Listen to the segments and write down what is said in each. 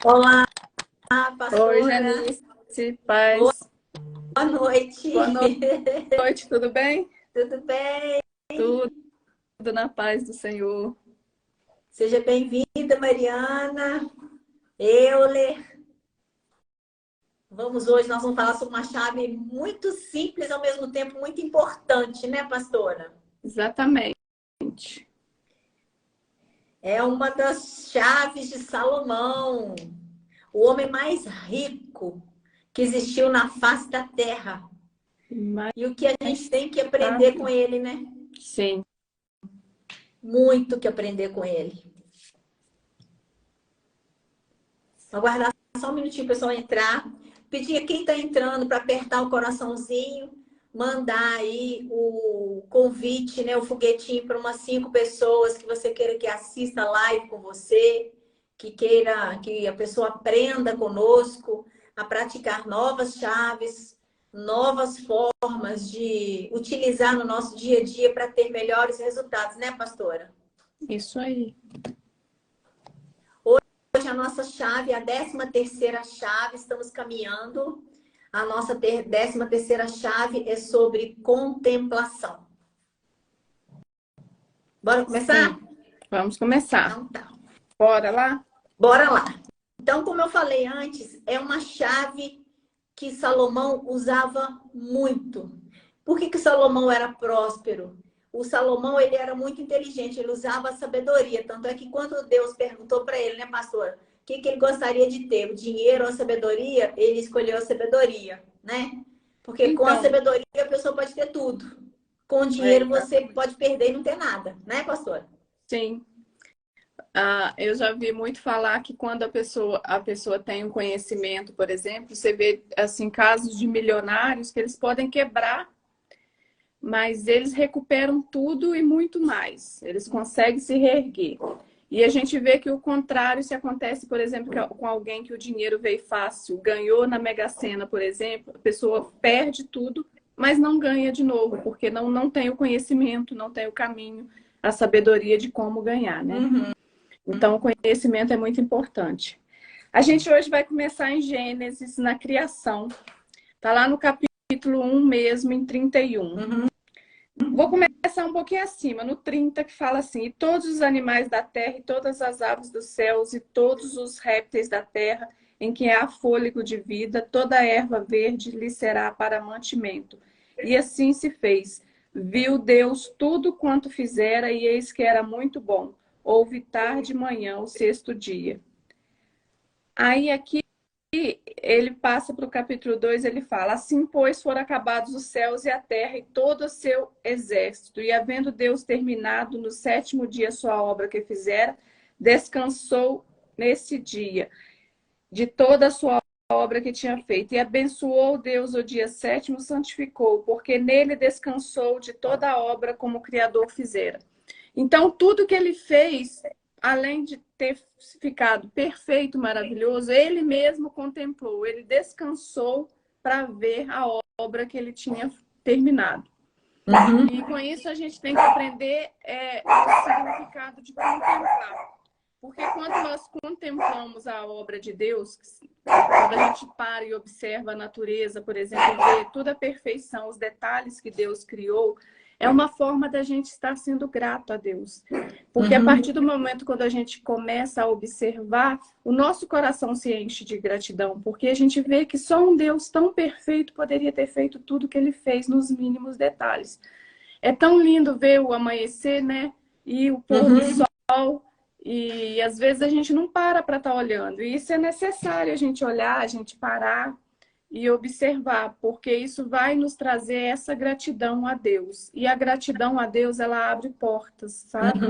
Olá, Oi, pastora. Janice, paz. Boa noite. Boa noite, tudo bem? Tudo bem? Tudo na paz do Senhor. Seja bem-vinda, Mariana. Euler. Nós vamos falar sobre uma chave muito simples, ao mesmo tempo muito importante, né, pastora? Exatamente. É uma das chaves de Salomão, o homem mais rico que existiu na face da terra. Mais E o que a gente tem que aprender com ele, né? Sim. Muito que aprender com ele. Vou aguardar só um minutinho para o pessoal entrar. Pedir a quem está entrando para apertar o coraçãozinho, mandar aí o convite, né, o foguetinho para umas 5 pessoas que você queira que assista a live com você, que queira que a pessoa aprenda conosco a praticar novas chaves, novas formas de utilizar no nosso dia a dia para ter melhores resultados, né, pastora? Isso aí. Hoje a nossa chave, a 13ª chave, estamos caminhando. A nossa 13ª chave é sobre contemplação. Bora começar? Sim. Vamos começar. Então tá. Bora lá? Bora lá. Então, como eu falei antes, é uma chave que Salomão usava muito. Por que Salomão era próspero? O Salomão, ele era muito inteligente, ele usava a sabedoria. Tanto é que quando Deus perguntou para ele, né, pastor, o que ele gostaria de ter, o dinheiro ou a sabedoria, ele escolheu a sabedoria, né? Porque com a Então, sabedoria a pessoa pode ter tudo. Com o dinheiro você pode perder e não ter nada, né, pastor? sim. Eu já vi muito falar que quando a pessoa tem um conhecimento, por exemplo, você vê assim, casos de milionários que eles podem quebrar, mas eles recuperam tudo e muito mais. Eles conseguem se reerguer. E a gente vê que o contrário se acontece, por exemplo, com alguém que o dinheiro veio fácil, ganhou na Mega Sena, por exemplo, a pessoa perde tudo, mas não ganha de novo, porque não tem o conhecimento, não tem o caminho, a sabedoria de como ganhar, né? Então, o conhecimento é muito importante. A gente hoje vai começar em Gênesis, na criação. Está lá no capítulo 1 mesmo, em 31. Vou começar um pouquinho acima, no 30, que fala assim: e todos os animais da terra, e todas as aves dos céus, e todos os répteis da terra, em que há fôlego de vida, toda a erva verde lhe será para mantimento. E assim se fez. Viu Deus tudo quanto fizera, e eis que era muito bom. Houve tarde e manhã, o 6º dia. Aí aqui ele passa para o capítulo 2, ele fala: assim, pois, foram acabados os céus e a terra e todo o seu exército. E havendo Deus terminado no 7º dia sua obra que fizera, descansou nesse dia de toda a sua obra que tinha feito. E abençoou Deus o dia 7º, santificou, porque nele descansou de toda a obra como o Criador fizera. Então, tudo que ele fez, além de ter ficado perfeito, maravilhoso, ele mesmo contemplou, ele descansou para ver a obra que ele tinha terminado. E com isso a gente tem que aprender o significado de contemplar. Porque quando nós contemplamos a obra de Deus, quando a gente para e observa a natureza, por exemplo, vê toda a perfeição, os detalhes que Deus criou, é uma forma da gente estar sendo grato a Deus. Porque a partir do momento quando a gente começa a observar, o nosso coração se enche de gratidão, porque a gente vê que só um Deus tão perfeito poderia ter feito tudo que ele fez nos mínimos detalhes. É tão lindo ver o amanhecer, né? E o pôr do sol. E às vezes a gente não para estar olhando. E isso é necessário, a gente olhar, a gente parar e observar, porque isso vai nos trazer essa gratidão a Deus. E a gratidão a Deus, ela abre portas, sabe?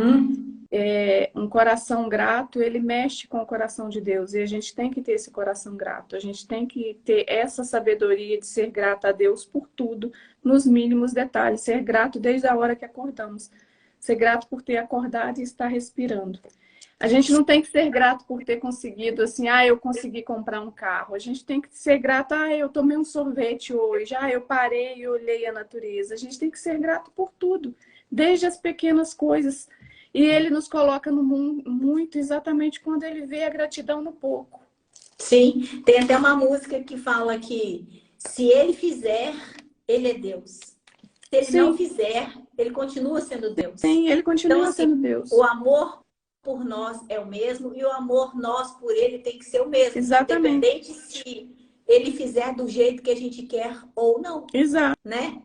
Um coração grato, ele mexe com o coração de Deus. E a gente tem que ter esse coração grato. A gente tem que ter essa sabedoria de ser grato a Deus por tudo, nos mínimos detalhes. Ser grato desde a hora que acordamos. Ser grato por ter acordado e estar respirando. A gente não tem que ser grato por ter conseguido, assim, eu consegui comprar um carro. A gente tem que ser grato, eu tomei um sorvete hoje, eu parei e olhei a natureza. A gente tem que ser grato por tudo. desde as pequenas coisas. E ele nos coloca no mundo muito exatamente quando ele vê a gratidão no pouco. Sim, tem até uma música que fala que se ele fizer, ele é Deus. Se ele não Sim, fizer, ele continua sendo Deus. sim, ele Então, continua assim, sendo Deus. o amor por nós é o mesmo e o amor nós por ele tem que ser o mesmo, Exatamente. independente se ele fizer do jeito que a gente quer ou não, Exato. né?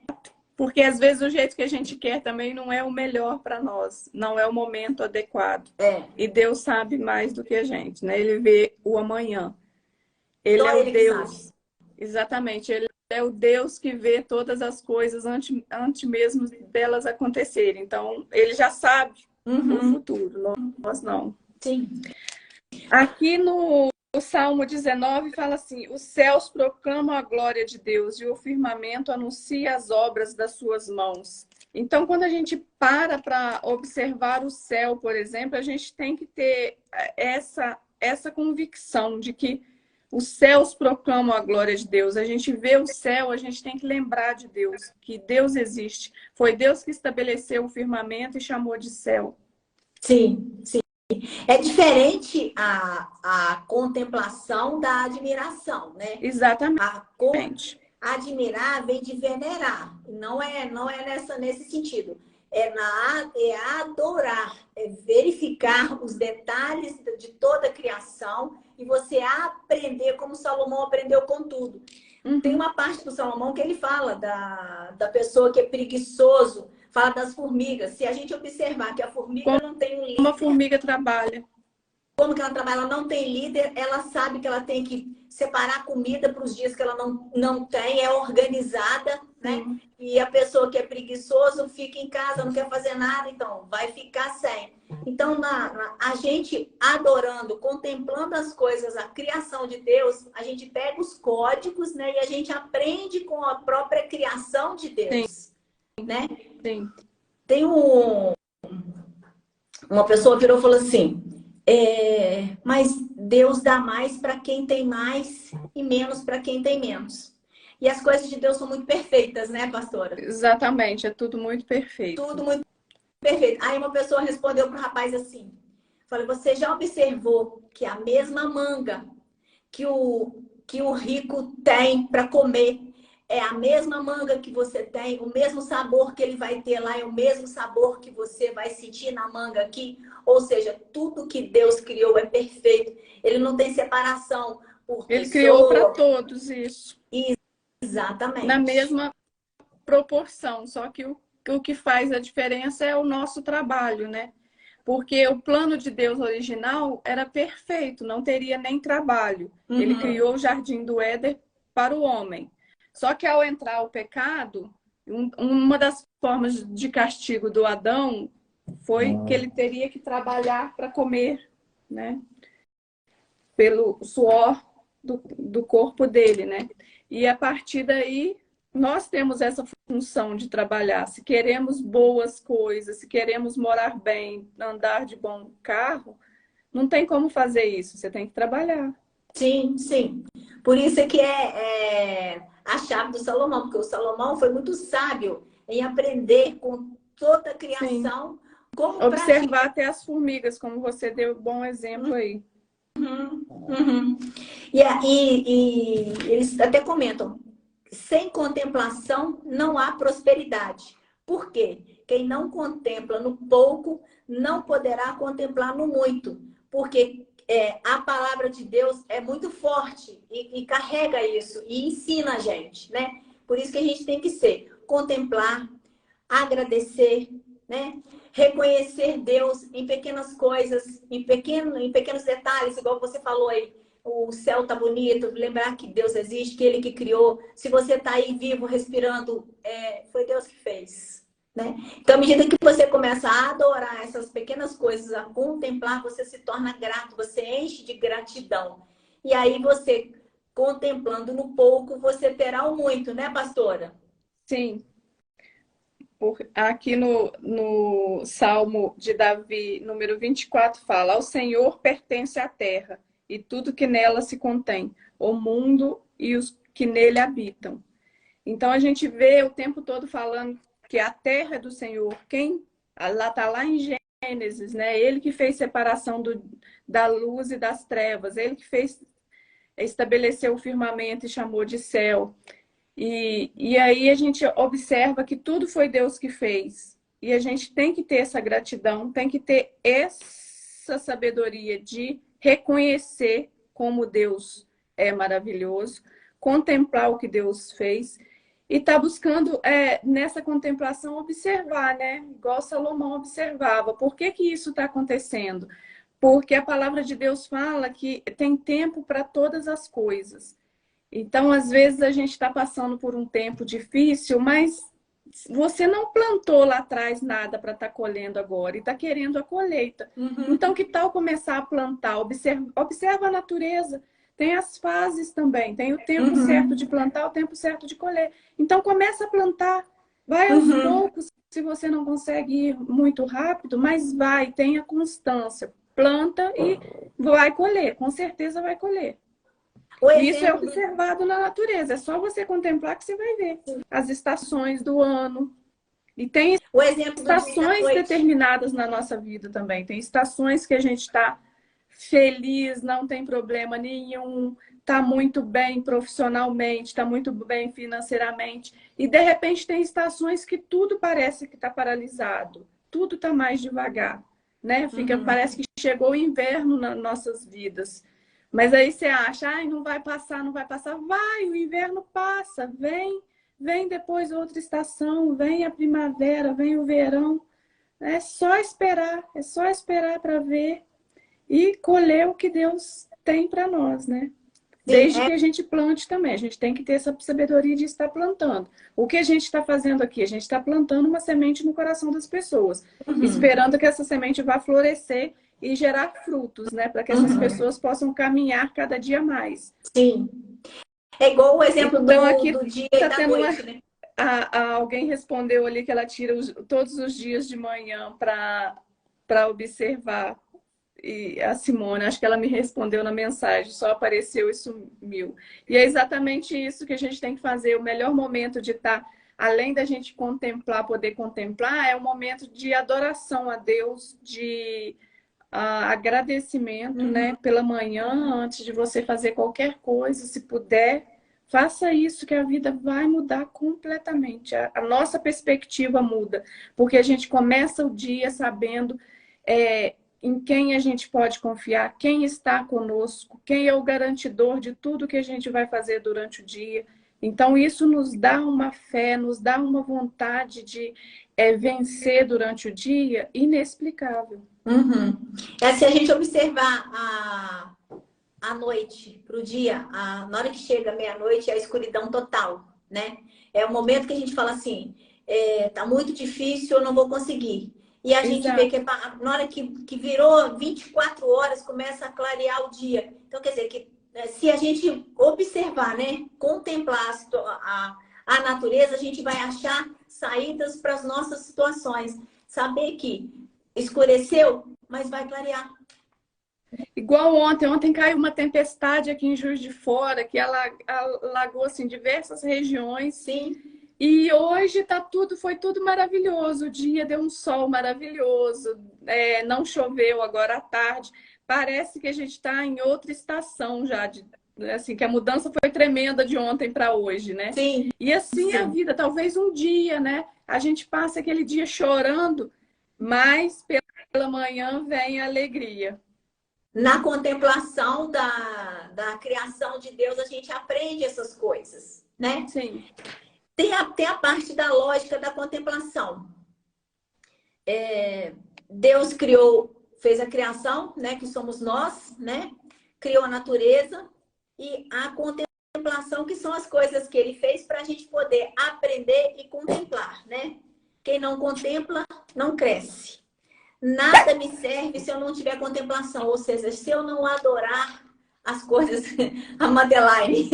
Porque às vezes o jeito que a gente quer também não é o melhor para nós, não é o momento adequado. É. E Deus sabe mais do que a gente, né? Ele vê o amanhã. Ele é Só o ele que sabe. Deus. Exatamente, ele é o Deus que vê todas as coisas antes mesmo delas acontecerem. Então, ele já sabe o futuro, nós não. Sim. Aqui no Salmo 19 fala assim: os céus proclamam a glória de Deus e o firmamento anuncia as obras das suas mãos. Então, quando a gente para observar o céu, por exemplo, a gente tem que ter essa convicção de que os céus proclamam a glória de Deus. A gente vê o céu, a gente tem que lembrar de Deus, que Deus existe. Foi Deus que estabeleceu o firmamento e chamou de céu. Sim, sim. É diferente a contemplação da admiração, né? Exatamente. Admirar vem de venerar. Não é nesse sentido. É adorar, é verificar os detalhes de toda a criação e você aprender como Salomão aprendeu com tudo. Tem uma parte do Salomão que ele fala da pessoa que é preguiçoso, fala das formigas. Se a gente observar que a formiga não tem um líder, como a formiga trabalha. Como que ela trabalha, ela não tem líder, ela sabe que ela tem que separar comida para os dias que ela não tem, é organizada, né? E a pessoa que é preguiçoso fica em casa, não quer fazer nada, então vai ficar sem. Então, a gente adorando, contemplando as coisas, a criação de Deus, a gente pega os códigos, né? E a gente aprende com a própria criação de Deus, né? Sim. Tem uma pessoa virou e falou assim: mas Deus dá mais para quem tem mais e menos para quem tem menos. E as coisas de Deus são muito perfeitas, né, pastora? Exatamente, é tudo muito perfeito. Tudo muito perfeito. Aí uma pessoa respondeu para o rapaz assim: falei, você já observou que a mesma manga que o rico tem para comer é a mesma manga que você tem, o mesmo sabor que ele vai ter lá é o mesmo sabor que você vai sentir na manga aqui? Ou seja, tudo que Deus criou é perfeito. Ele não tem separação por Ele pessoa. criou para todos isso. Exatamente. Na mesma proporção, só que o que faz a diferença é o nosso trabalho, né? Porque o plano de Deus original era perfeito, não teria nem trabalho. Ele criou o Jardim do Éden para o homem. Só que ao entrar o pecado, uma das formas de castigo do Adão foi que ele teria que trabalhar para comer, né? Pelo suor do corpo dele, né? E a partir daí, nós temos essa função de trabalhar. Se queremos boas coisas, se queremos morar bem, andar de bom carro, não tem como fazer isso, você tem que trabalhar. Sim, sim. Por isso é que é a chave do Salomão, porque o Salomão foi muito sábio em aprender com toda a criação como observar até as formigas, como você deu um bom exemplo aí. E eles até comentam, sem contemplação não há prosperidade. Por quê? Quem não contempla no pouco não poderá contemplar no muito. Porque a palavra de Deus é muito forte e carrega isso e ensina a gente, né? Por isso que a gente tem que contemplar, agradecer, né? Reconhecer Deus em pequenas coisas, em pequenos detalhes, igual você falou aí. O céu tá bonito, lembrar que Deus existe, que Ele que criou. Se você tá aí vivo, respirando, foi Deus que fez, né? Então, à medida que você começa a adorar essas pequenas coisas, a contemplar, você se torna grato, você enche de gratidão. E aí você, contemplando no pouco, você terá o muito, né, pastora? Sim. Aqui no Salmo de Davi, número 24, fala: ao Senhor pertence a terra e tudo que nela se contém, o mundo e os que nele habitam. Então, a gente vê o tempo todo falando porque a terra é do Senhor. Lá está lá em Gênesis, né? Ele que fez separação da luz e das trevas, ele que estabeleceu o firmamento e chamou de céu. E aí a gente observa que tudo foi Deus que fez. E a gente tem que ter essa gratidão, tem que ter essa sabedoria de reconhecer como Deus é maravilhoso, contemplar o que Deus fez e tá buscando nessa contemplação observar, né? Igual Salomão observava. Por que que isso está acontecendo? Porque a palavra de Deus fala que tem tempo para todas as coisas. Então, às vezes, a gente está passando por um tempo difícil, mas você não plantou lá atrás nada para estar colhendo agora e está querendo a colheita. Então, que tal começar a plantar? Observa a natureza. Tem as fases também. Tem o tempo certo de plantar, o tempo certo de colher. Então, começa a plantar. Vai aos poucos, se você não consegue ir muito rápido, mas vai, tenha constância. Planta e vai colher. Com certeza vai colher. Isso é observado na natureza. É só você contemplar que você vai ver as estações do ano. E tem estações determinadas na nossa vida também. Tem estações que a gente está feliz, não tem problema nenhum, está muito bem profissionalmente, está muito bem financeiramente. E, de repente, tem estações que tudo parece que está paralisado. Tudo está mais devagar, né? Parece que chegou o inverno nas nossas vidas. Mas aí você acha, ai, não vai passar, não vai passar. Vai, o inverno passa, vem depois outra estação, vem a primavera, vem o verão. É só esperar para ver e colher o que Deus tem para nós, né? Desde que a gente plante também. A gente tem que ter essa sabedoria de estar plantando. O que a gente está fazendo aqui? A gente está plantando uma semente no coração das pessoas, esperando que essa semente vá florescer e gerar frutos, né? Para que essas pessoas possam caminhar cada dia mais. Sim. É igual o exemplo então, aqui do dia e da noite, né? Alguém respondeu ali que ela tira todos os dias de manhã para observar. E a Simone, acho que ela me respondeu na mensagem, só apareceu e sumiu. E é exatamente isso que a gente tem que fazer. O melhor momento de estar, além da gente contemplar, poder contemplar, é um momento de adoração a Deus, de agradecimento, né? Pela manhã, antes de você fazer qualquer coisa, se puder, faça isso que a vida vai mudar completamente. A nossa perspectiva muda, porque a gente começa o dia sabendo em quem a gente pode confiar, quem está conosco, quem é o garantidor de tudo que a gente vai fazer durante o dia. Então, isso nos dá uma fé, nos dá uma vontade de vencer durante o dia inexplicável. Se a gente observar a noite para o dia, na hora que chega meia-noite, é a escuridão total, né? É o momento que a gente fala assim, tá muito difícil, eu não vou conseguir. E a gente vê que na hora que virou 24 horas, começa a clarear o dia. Então, quer dizer, que se a gente observar, né, contemplar a natureza, a gente vai achar saídas para as nossas situações. Saber que escureceu, mas vai clarear. Igual ontem caiu uma tempestade aqui em Juiz de Fora, que alagou assim, diversas regiões. Sim. E hoje foi tudo maravilhoso. O dia deu um sol maravilhoso, não choveu agora à tarde. Parece que a gente está em outra estação já, assim, que a mudança foi tremenda de ontem para hoje, né? Sim. E assim a vida, talvez um dia, né? A gente passa aquele dia chorando, mas pela manhã vem a alegria. Na contemplação da criação de Deus, a gente aprende essas coisas, né? Sim. Tem a parte da lógica da contemplação. Deus fez a criação, né? Que somos nós, né? Criou a natureza e a contemplação, que são as coisas que Ele fez para a gente poder aprender e contemplar, né? Quem não contempla, não cresce. Nada me serve se eu não tiver contemplação, ou seja, se eu não adorar as coisas, a Madeline,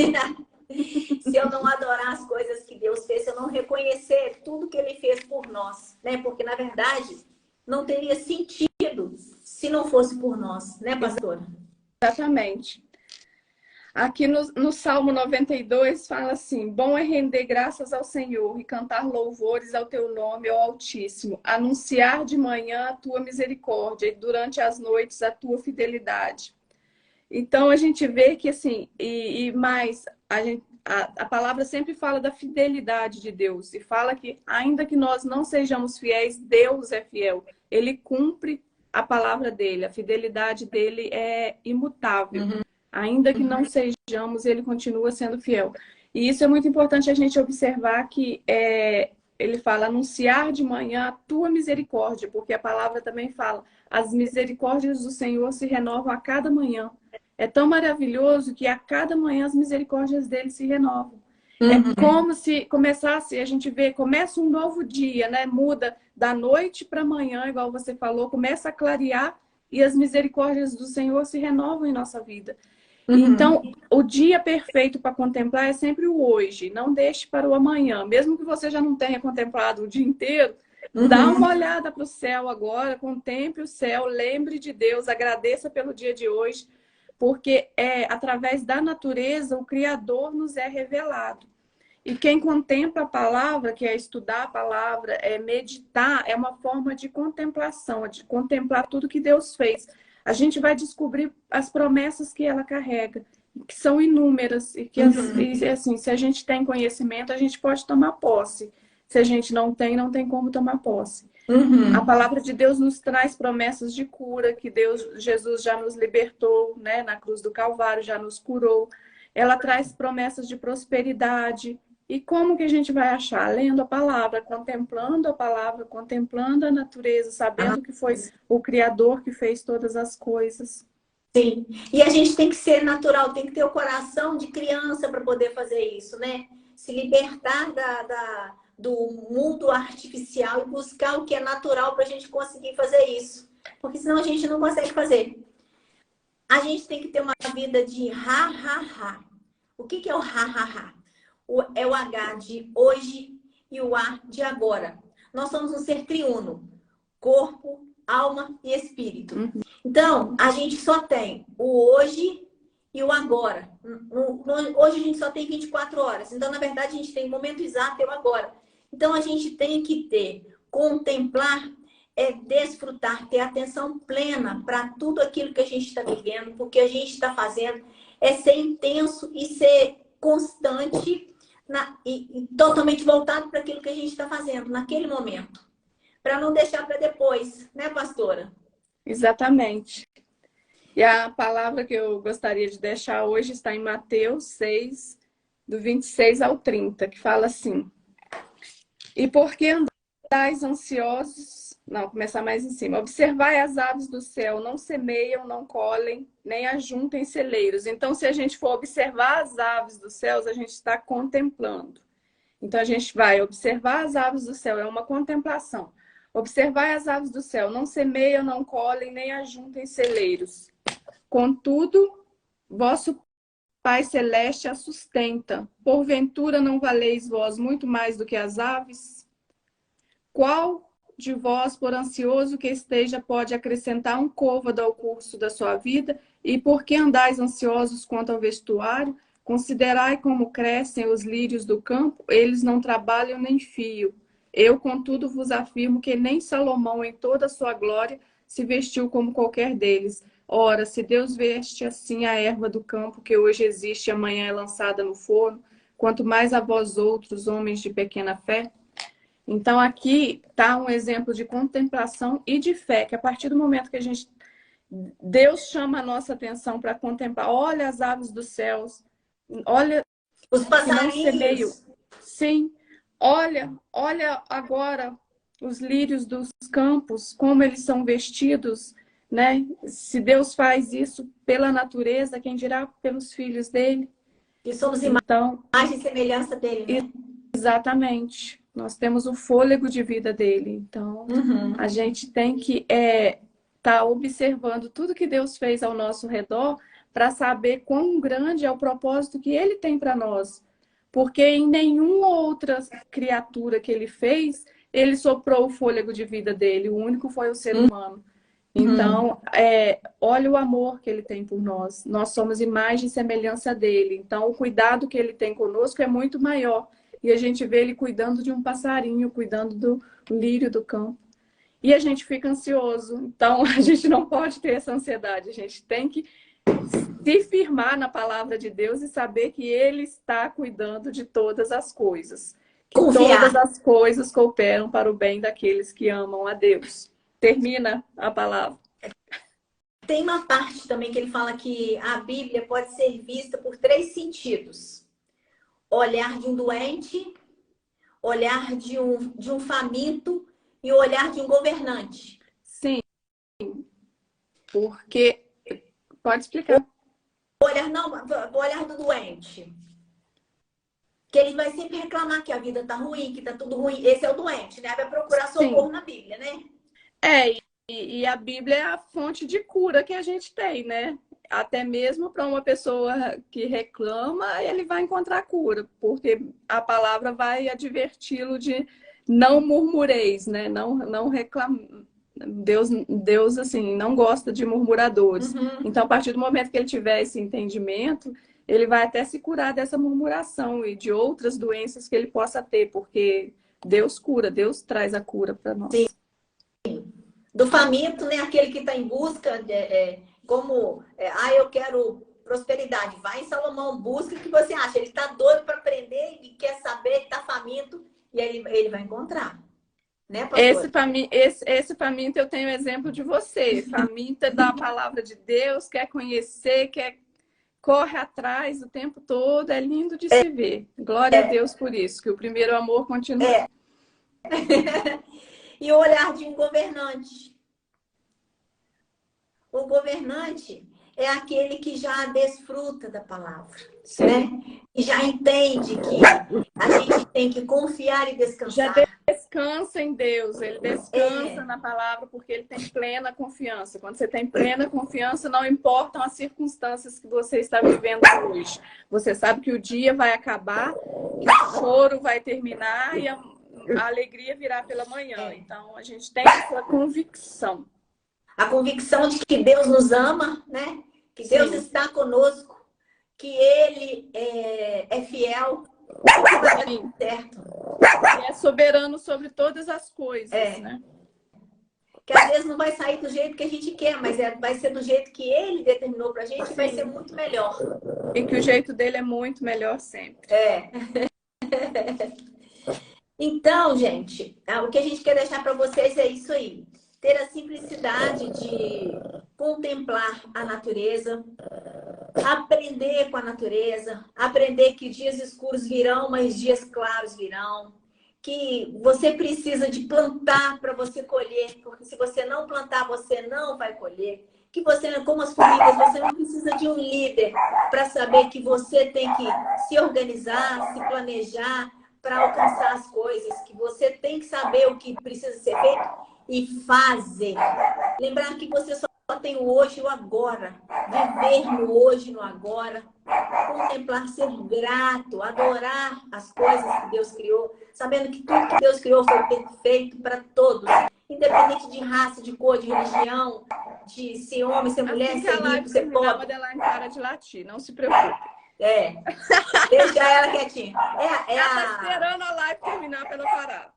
se eu não adorar as coisas que Deus fez, se eu não reconhecer tudo que Ele fez por nós, né? Porque, na verdade, não teria sentido se não fosse por nós, né, pastora? Exatamente. Aqui no Salmo 92 fala assim: bom é render graças ao Senhor e cantar louvores ao teu nome, ó Altíssimo, anunciar de manhã a tua misericórdia e durante as noites a tua fidelidade. Então a gente vê que assim, e mais, a palavra sempre fala da fidelidade de Deus e fala que ainda que nós não sejamos fiéis, Deus é fiel. Ele cumpre a palavra dele, a fidelidade dele é imutável. Ainda que não sejamos, ele continua sendo fiel. E isso é muito importante a gente observar que ele fala anunciar de manhã a tua misericórdia, porque a palavra também fala as misericórdias do Senhor se renovam a cada manhã. É tão maravilhoso que a cada manhã as misericórdias dele se renovam. É como se começasse, a gente vê, começa um novo dia, né? Muda da noite para amanhã, igual você falou, começa a clarear e as misericórdias do Senhor se renovam em nossa vida. Então, o dia perfeito para contemplar é sempre o hoje. Não deixe para o amanhã. Mesmo que você já não tenha contemplado o dia inteiro, dá uma olhada para o céu agora, contemple o céu, lembre de Deus, agradeça pelo dia de hoje, porque através da natureza o Criador nos é revelado. E quem contempla a palavra, que é estudar a palavra, é meditar, é uma forma de contemplação, de contemplar tudo que Deus fez. A gente vai descobrir as promessas que ela carrega, que são inúmeras, e que assim, se a gente tem conhecimento, a gente pode tomar posse. Se a gente não tem como tomar posse. A palavra de Deus nos traz promessas de cura, que Jesus já nos libertou, né, na cruz do Calvário, já nos curou. Ela traz promessas de prosperidade. E como que a gente vai achar? Lendo a palavra, contemplando a natureza, sabendo que foi o Criador que fez todas as coisas. Sim. E a gente tem que ser natural, tem que ter o coração de criança para poder fazer isso, né? Se libertar do mundo artificial e buscar o que é natural para a gente conseguir fazer isso. Porque senão a gente não consegue fazer. A gente tem que ter uma vida de ha-ha-ha. O que é o ha-ha-ha? É o H de hoje e o A de agora. Nós somos um ser triuno. Corpo, alma e espírito. Então, a gente só tem o hoje e o agora. Hoje a gente só tem 24 horas. Então, na verdade, a gente tem o momento exato e o agora. Então, a gente tem que contemplar, desfrutar, ter atenção plena para tudo aquilo que a gente está vivendo, porque a gente está fazendo, ser intenso e ser constante e totalmente voltado para aquilo que a gente está fazendo naquele momento. Para não deixar para depois, né, pastora? Exatamente. E a palavra que eu gostaria de deixar hoje está em Mateus 6, do 26 ao 30, que fala assim: e por que andais ansiosos? Não, começar mais em cima. Observai as aves do céu, não semeiam, não colhem, nem ajuntem celeiros. Então, se a gente for observar as aves dos céus, a gente está contemplando. Então, a gente vai observar as aves do céu, é uma contemplação. Observai as aves do céu, não semeiam, não colhem, nem ajuntem celeiros. Contudo, vosso Pai Celeste a sustenta. Porventura não valeis vós muito mais do que as aves? Qual de vós, por ansioso que esteja, pode acrescentar um côvado ao curso da sua vida? E por que andais ansiosos quanto ao vestuário? Considerai como crescem os lírios do campo, eles não trabalham nem fiam. Eu, contudo, vos afirmo que nem Salomão, em toda a sua glória, se vestiu como qualquer deles. Ora, se Deus veste assim a erva do campo, que hoje existe e amanhã é lançada no forno, quanto mais a vós outros, homens de pequena fé. Então, aqui está um exemplo de contemplação e de fé, que a partir do momento que Deus chama a nossa atenção para contemplar, olha as aves dos céus, olha os passarinhos. Sim, olha agora os lírios dos campos, como eles são vestidos, né? Se Deus faz isso pela natureza, quem dirá pelos filhos dele? Que somos imagem e semelhança dele, né? Exatamente. Nós temos o fôlego de vida dele. Então, a gente tem que estar observando tudo que Deus fez ao nosso redor para saber quão grande é o propósito que ele tem para nós. Porque em nenhuma outra criatura que ele fez, ele soprou o fôlego de vida dele. O único foi o ser humano. Então, olha o amor que ele tem por nós. Nós somos imagem e semelhança dele. Então, o cuidado que ele tem conosco é muito maior. E a gente vê ele cuidando de um passarinho, cuidando do lírio do campo. E a gente fica ansioso. Então, a gente não pode ter essa ansiedade. A gente tem que se firmar na palavra de Deus e saber que ele está cuidando de todas as coisas. Que todas as coisas cooperam para o bem daqueles que amam a Deus. Termina a palavra. Tem uma parte também que ele fala que a Bíblia pode ser vista por 3 sentidos. Olhar de um doente, olhar de um faminto e o olhar de um governante. Sim, porque... Pode explicar. O olhar do doente. Que ele vai sempre reclamar que a vida tá ruim, que tá tudo ruim. Esse é o doente, né? Vai procurar socorro na Bíblia, né? E a Bíblia é a fonte de cura que a gente tem, né? Até mesmo para uma pessoa que reclama, ele vai encontrar cura, porque a palavra vai adverti-lo de não murmureis, né? Não reclame. Deus, assim, não gosta de murmuradores. Então, a partir do momento que ele tiver esse entendimento, ele vai até se curar dessa murmuração e de outras doenças que ele possa ter, porque Deus cura, Deus traz a cura para nós. Sim. Do faminto, né? Aquele que está em busca, eu quero prosperidade. Vai em Salomão, busca o que você acha. Ele está doido para aprender e quer saber, está faminto, e ele vai encontrar. Né, esse faminto eu tenho exemplo de você. Faminta da palavra de Deus, quer conhecer, corre atrás o tempo todo. É lindo de se ver. Glória a Deus por isso, que o primeiro amor continua. E o olhar de um governante. O governante é aquele que já desfruta da palavra, né? E já entende que a gente tem que confiar e descansar. Já descansa em Deus, ele descansa na palavra porque ele tem plena confiança. Quando você tem plena confiança, não importam as circunstâncias que você está vivendo hoje. Você sabe que o dia vai acabar, que o choro vai terminar e a alegria virá pela manhã. Então, a gente tem essa convicção. A convicção de que Deus nos ama, né? Que Deus está conosco, que Ele é fiel, que vai dar certo. E é soberano sobre todas as coisas, né? Que às vezes não vai sair do jeito que a gente quer, mas vai ser do jeito que Ele determinou pra gente e vai ser muito melhor. E que o jeito dele é muito melhor sempre. Então, gente, o que a gente quer deixar para vocês é isso aí. Ter a simplicidade de contemplar a natureza, aprender com a natureza, aprender que dias escuros virão, mas dias claros virão, que você precisa de plantar para você colher, porque se você não plantar, você não vai colher. Que você, como as formigas, você não precisa de um líder para saber que você tem que se organizar, se planejar para alcançar as coisas, que você tem que saber o que precisa ser feito e fazer. Lembrar que você só tem o hoje e o agora. Viver no hoje e no agora. Contemplar, ser grato, adorar as coisas que Deus criou, sabendo que tudo que Deus criou foi perfeito para todos. Independente de raça, de cor, de religião, de ser homem, ser mulher, ser rico, ser pobre. A Madeline para de latir, não se preocupe. Deixa ela quietinha. Ela tá esperando a live terminar para ela parar.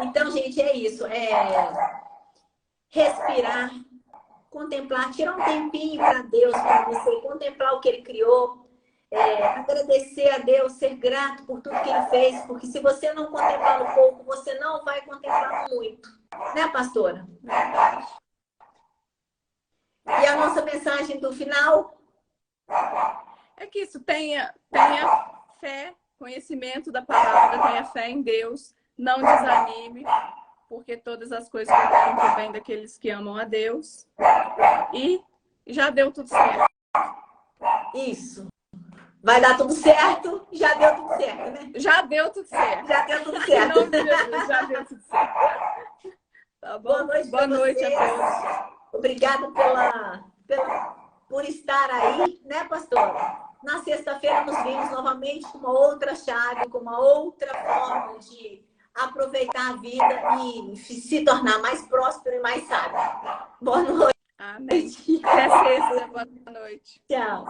Então, gente, é isso. Respirar, contemplar, tirar um tempinho para Deus, para você contemplar o que Ele criou, agradecer a Deus, ser grato por tudo que Ele fez, porque se você não contemplar no pouco, você não vai contemplar no muito. Né, pastora? E a nossa mensagem do final? É que isso, tenha fé, conhecimento da palavra, tenha fé em Deus, não desanime, porque todas as coisas cooperam para o bem daqueles que amam a Deus. E já deu tudo certo. Isso. Vai dar tudo certo, já deu tudo certo, né? Já deu tudo certo. Já deu tudo certo. Em nome de Jesus, já deu tudo certo. Tá bom? Boa noite a todos. Obrigada por estar aí, né, pastora? Na sexta-feira nos vimos novamente com uma outra chave, com uma outra forma de aproveitar a vida e se tornar mais próspero e mais sábio. Boa noite. Amém. Até sexta. Boa noite. Tchau.